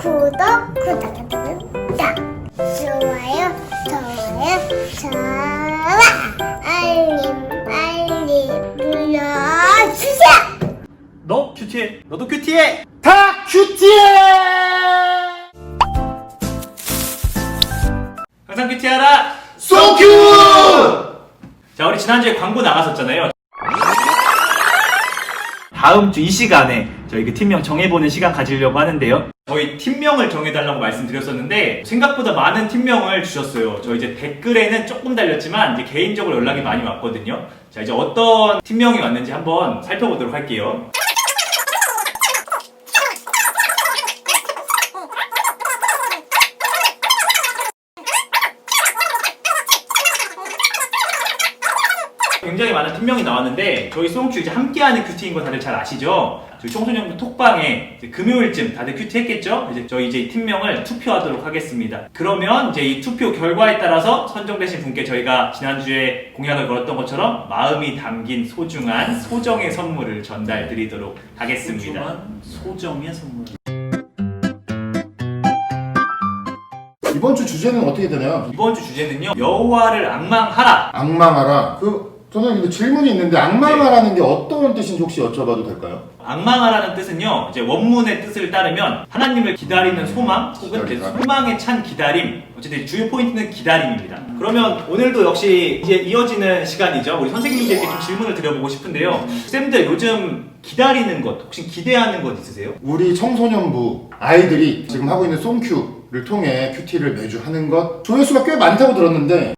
구독, 좋아요, 알림 눌러주세요. 너 큐티해. 너도 큐티해. 다 큐티해! 항상 큐티하라. 소큐! 자, 우리 지난주에 광고 나갔었잖아요. 다음 주 이 시간에 저희 그 팀명 정해보는 시간 가지려고 하는데요. 저희 팀명을 정해달라고 말씀드렸었는데 생각보다 많은 팀명을 주셨어요. 저 이제 댓글에는 조금 달렸지만 이제 개인적으로 연락이 많이 왔거든요. 자, 이제 어떤 팀명이 왔는지 한번 살펴보도록 할게요. 굉장히 많은 팀명이 나왔는데 저희 소홍큐 이제 함께하는 큐티인 거 다들 잘 아시죠? 저희 청소년부 톡방에 이제 금요일쯤 다들 큐티 했겠죠? 이제 저희 이제 이 팀명을 투표하도록 하겠습니다. 그러면 이제 이 투표 결과에 따라서 선정되신 분께 저희가 지난주에 공약을 걸었던 것처럼 마음이 담긴 소중한 소정의 선물을 전달 드리도록 하겠습니다. 소정의 선물. 이번 주 주제는 어떻게 되나요? 이번 주 주제는요, 여호와를 앙망하라. 악망하라. 저는 근데 질문이 있는데 악망하라는 게 어떤 뜻인지 혹시 여쭤봐도 될까요? 앙망하라는 뜻은요, 이제 원문의 뜻을 따르면 하나님을 기다리는 소망 혹은 이제 소망에 찬 기다림, 어쨌든 주요 포인트는 기다림입니다. 그러면 오늘도 역시 이제 이어지는 시간이죠. 우리 선생님들께 좀 질문을 드려보고 싶은데요. 쌤들 요즘 기다리는 것, 혹시 기대하는 것 있으세요? 우리 청소년부 아이들이 지금 하고 있는 송큐를 통해 큐티를 매주 하는 것 조회수가 꽤 많다고 들었는데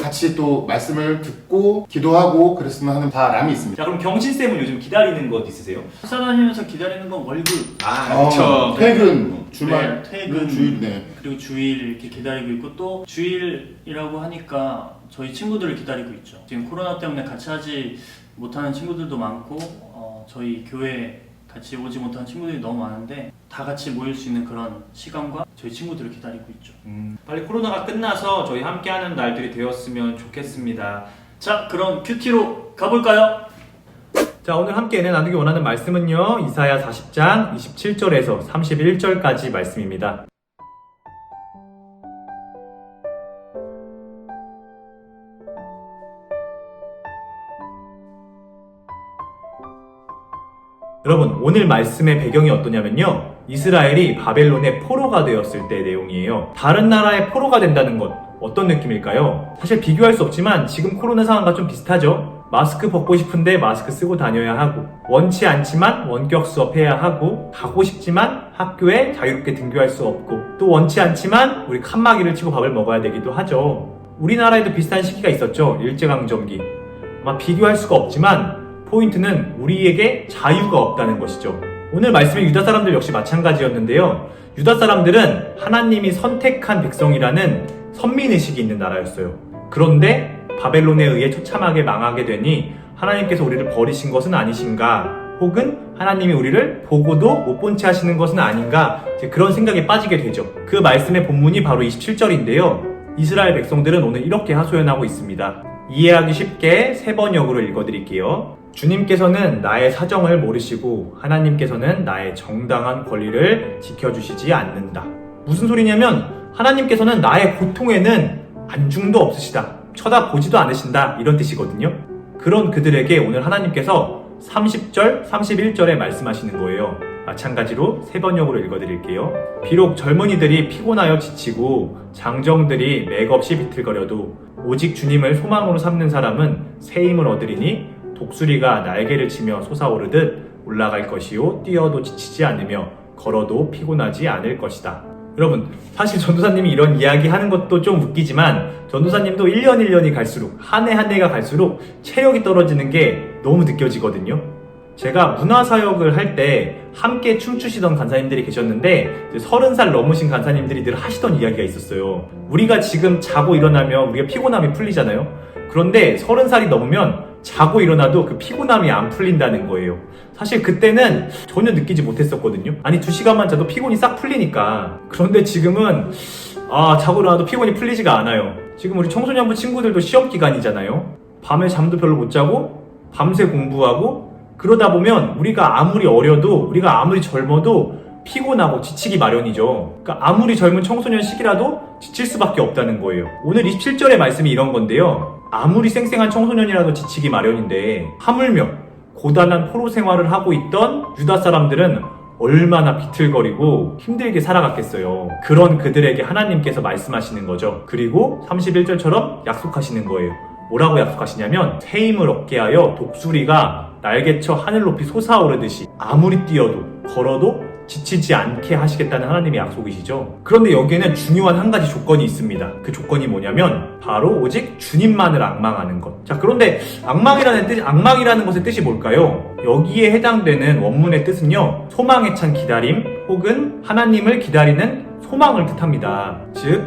같이 또 말씀을 듣고 기도하고 그랬으면 하는 바람이 있습니다. 자, 그럼 경신쌤은 요즘 기다리는 것 있으세요? 회사 다니면서 기다리는 건 월급. 그렇죠. 퇴근, 주말, 네, 퇴근, 주일, 네. 그리고 주일 이렇게 기다리고 있고 또 주일이라고 하니까 저희 친구들을 기다리고 있죠. 지금 코로나 때문에 같이 하지 못하는 친구들도 많고 저희 교회 같이 오지 못한 친구들이 너무 많은데 다 같이 모일 수 있는 그런 시간과 저희 친구들을 기다리고 있죠. 빨리 코로나가 끝나서 저희 함께하는 날들이 되었으면 좋겠습니다. 자, 그럼 큐티로 가볼까요? 자, 오늘 함께 나누기 원하는 말씀은요, 이사야 40장 27절에서 31절까지 말씀입니다. 여러분, 오늘 말씀의 배경이 어떠냐면요, 이스라엘이 바벨론의 포로가 되었을 때 내용이에요. 다른 나라의 포로가 된다는 것, 어떤 느낌일까요? 사실 비교할 수 없지만 지금 코로나 상황과 좀 비슷하죠. 마스크 벗고 싶은데 마스크 쓰고 다녀야 하고, 원치 않지만 원격 수업해야 하고, 가고 싶지만 학교에 자유롭게 등교할 수 없고, 또 원치 않지만 우리 칸막이를 치고 밥을 먹어야 되기도 하죠. 우리나라에도 비슷한 시기가 있었죠. 일제강점기. 아마 비교할 수가 없지만 포인트는 우리에게 자유가 없다는 것이죠. 오늘 말씀의 유다 사람들 역시 마찬가지였는데요. 유다 사람들은 하나님이 선택한 백성이라는 선민의식이 있는 나라였어요. 그런데 바벨론에 의해 처참하게 망하게 되니 하나님께서 우리를 버리신 것은 아니신가, 혹은 하나님이 우리를 보고도 못 본 채 하시는 것은 아닌가, 그런 생각에 빠지게 되죠. 그 말씀의 본문이 바로 27절인데요. 이스라엘 백성들은 오늘 이렇게 하소연하고 있습니다. 이해하기 쉽게 세 번역으로 읽어드릴게요. 주님께서는 나의 사정을 모르시고 하나님께서는 나의 정당한 권리를 지켜주시지 않는다. 무슨 소리냐면 하나님께서는 나의 고통에는 안중도 없으시다, 쳐다보지도 않으신다, 이런 뜻이거든요. 그런 그들에게 오늘 하나님께서 30절, 31절에 말씀하시는 거예요. 마찬가지로 세 번역으로 읽어드릴게요. 비록 젊은이들이 피곤하여 지치고 장정들이 맥없이 비틀거려도 오직 주님을 소망으로 삼는 사람은 새 힘을 얻으리니 독수리가 날개를 치며 솟아오르듯 올라갈 것이요 뛰어도 지치지 않으며 걸어도 피곤하지 않을 것이다. 여러분, 사실 전도사님이 이런 이야기 하는 것도 좀 웃기지만 전도사님도 1년이 갈수록, 한 해 한 해가 갈수록 체력이 떨어지는 게 너무 느껴지거든요. 제가 문화사역을 할 때 함께 춤추시던 간사님들이 계셨는데 30살 넘으신 간사님들이 늘 하시던 이야기가 있었어요. 우리가 지금 자고 일어나면 우리가 피곤함이 풀리잖아요. 그런데 30살이 넘으면 자고 일어나도 그 피곤함이 안 풀린다는 거예요. 사실 그때는 전혀 느끼지 못했었거든요. 아니 2시간만 자도 피곤이 싹 풀리니까. 그런데 지금은 자고 일어나도 피곤이 풀리지가 않아요. 지금 우리 청소년부 친구들도 시험 기간이잖아요. 밤에 잠도 별로 못 자고 밤새 공부하고, 그러다 보면 우리가 아무리 어려도, 우리가 아무리 젊어도 피곤하고 지치기 마련이죠. 그러니까 아무리 젊은 청소년 시기라도 지칠 수밖에 없다는 거예요. 오늘 27절의 말씀이 이런 건데요. 아무리 쌩쌩한 청소년이라도 지치기 마련인데 하물며 고단한 포로 생활을 하고 있던 유다 사람들은 얼마나 비틀거리고 힘들게 살아갔겠어요. 그런 그들에게 하나님께서 말씀하시는 거죠. 그리고 31절처럼 약속하시는 거예요. 뭐라고 약속하시냐면 새 힘을 얻게 하여 독수리가 날개쳐 하늘 높이 솟아오르듯이 아무리 뛰어도 걸어도 지치지 않게 하시겠다는 하나님의 약속이시죠. 그런데 여기에는 중요한 한 가지 조건이 있습니다. 그 조건이 뭐냐면 바로 오직 주님만을 앙망하는 것. 자, 그런데 앙망이라는 것의 뜻이 뭘까요? 여기에 해당되는 원문의 뜻은요, 소망에 찬 기다림 혹은 하나님을 기다리는 소망을 뜻합니다. 즉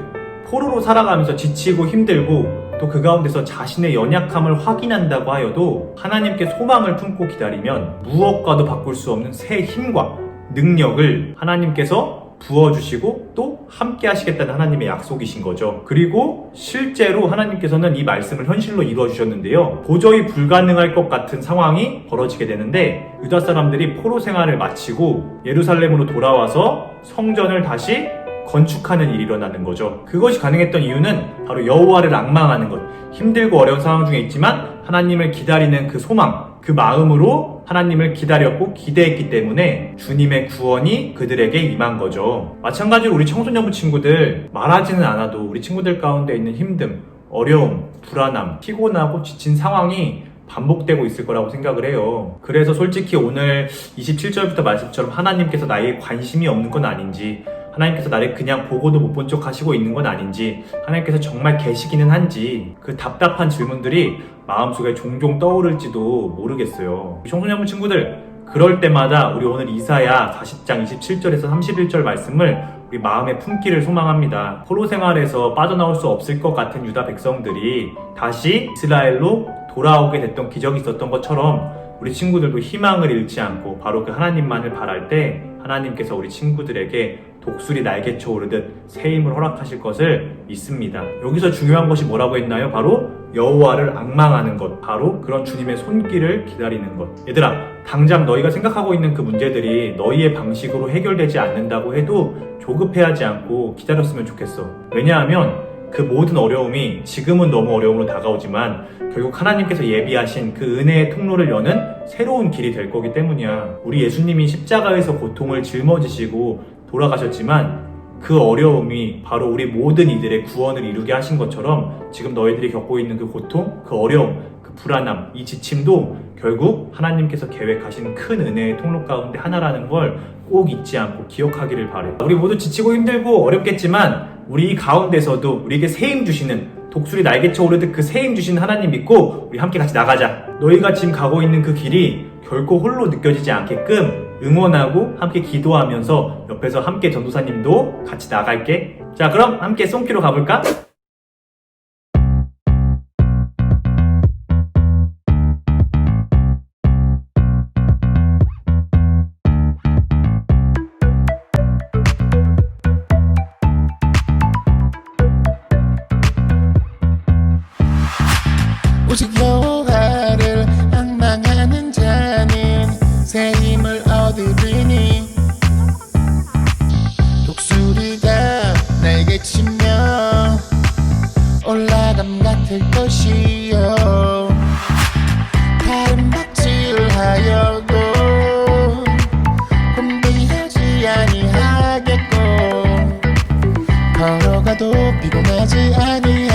포로로 살아가면서 지치고 힘들고 또 그 가운데서 자신의 연약함을 확인한다고 하여도 하나님께 소망을 품고 기다리면 무엇과도 바꿀 수 없는 새 힘과 능력을 하나님께서 부어주시고 또 함께 하시겠다는 하나님의 약속이신 거죠. 그리고 실제로 하나님께서는 이 말씀을 현실로 이루어주셨는데요. 도저히 불가능할 것 같은 상황이 벌어지게 되는데 유다 사람들이 포로 생활을 마치고 예루살렘으로 돌아와서 성전을 다시 건축하는 일이 일어나는 거죠. 그것이 가능했던 이유는 바로 여호와를 앙망하는 것, 힘들고 어려운 상황 중에 있지만 하나님을 기다리는 그 소망, 그 마음으로 하나님을 기다렸고 기대했기 때문에 주님의 구원이 그들에게 임한 거죠. 마찬가지로 우리 청소년부 친구들, 말하지는 않아도 우리 친구들 가운데 있는 힘듦, 어려움, 불안함, 피곤하고 지친 상황이 반복되고 있을 거라고 생각을 해요. 그래서 솔직히 오늘 27절부터 말씀처럼 하나님께서 나에게 관심이 없는 건 아닌지, 하나님께서 나를 그냥 보고도 못 본 척 하시고 있는 건 아닌지, 하나님께서 정말 계시기는 한지, 그 답답한 질문들이 마음속에 종종 떠오를지도 모르겠어요. 청소년부 친구들, 그럴 때마다 우리 오늘 이사야 40장 27절에서 31절 말씀을 우리 마음에 품기를 소망합니다. 포로 생활에서 빠져나올 수 없을 것 같은 유다 백성들이 다시 이스라엘로 돌아오게 됐던 기적이 있었던 것처럼 우리 친구들도 희망을 잃지 않고 바로 그 하나님만을 바랄 때 하나님께서 우리 친구들에게 독수리 날개쳐 오르듯 새 힘을 허락하실 것을 믿습니다. 여기서 중요한 것이 뭐라고 했나요? 바로 여호와를 앙망하는 것, 바로 그런 주님의 손길을 기다리는 것. 얘들아, 당장 너희가 생각하고 있는 그 문제들이 너희의 방식으로 해결되지 않는다고 해도 조급해하지 않고 기다렸으면 좋겠어. 왜냐하면 그 모든 어려움이 지금은 너무 어려움으로 다가오지만 결국 하나님께서 예비하신 그 은혜의 통로를 여는 새로운 길이 될 거기 때문이야. 우리 예수님이 십자가에서 고통을 짊어지시고 돌아가셨지만 그 어려움이 바로 우리 모든 이들의 구원을 이루게 하신 것처럼 지금 너희들이 겪고 있는 그 고통, 그 어려움, 그 불안함, 이 지침도 결국 하나님께서 계획하신 큰 은혜의 통로 가운데 하나라는 걸 꼭 잊지 않고 기억하기를 바래. 우리 모두 지치고 힘들고 어렵겠지만 우리 이 가운데서도 우리에게 새 힘 주시는, 독수리 날개쳐 오르듯 그 새 힘 주시는 하나님 믿고 우리 함께 같이 나가자. 너희가 지금 가고 있는 그 길이 결코 홀로 느껴지지 않게끔 응원하고 함께 기도하면서 옆에서 함께 전도사님도 같이 나갈게. 자, 그럼 함께 송키로 가볼까? 오직 여호와를 앙망하는 자는 새 힘을 얻으리니 독수리가 날개치며 올라감 같을 것이요 다른 박질하여도 곤비하지 아니하겠고 걸어가도 피곤하지 아니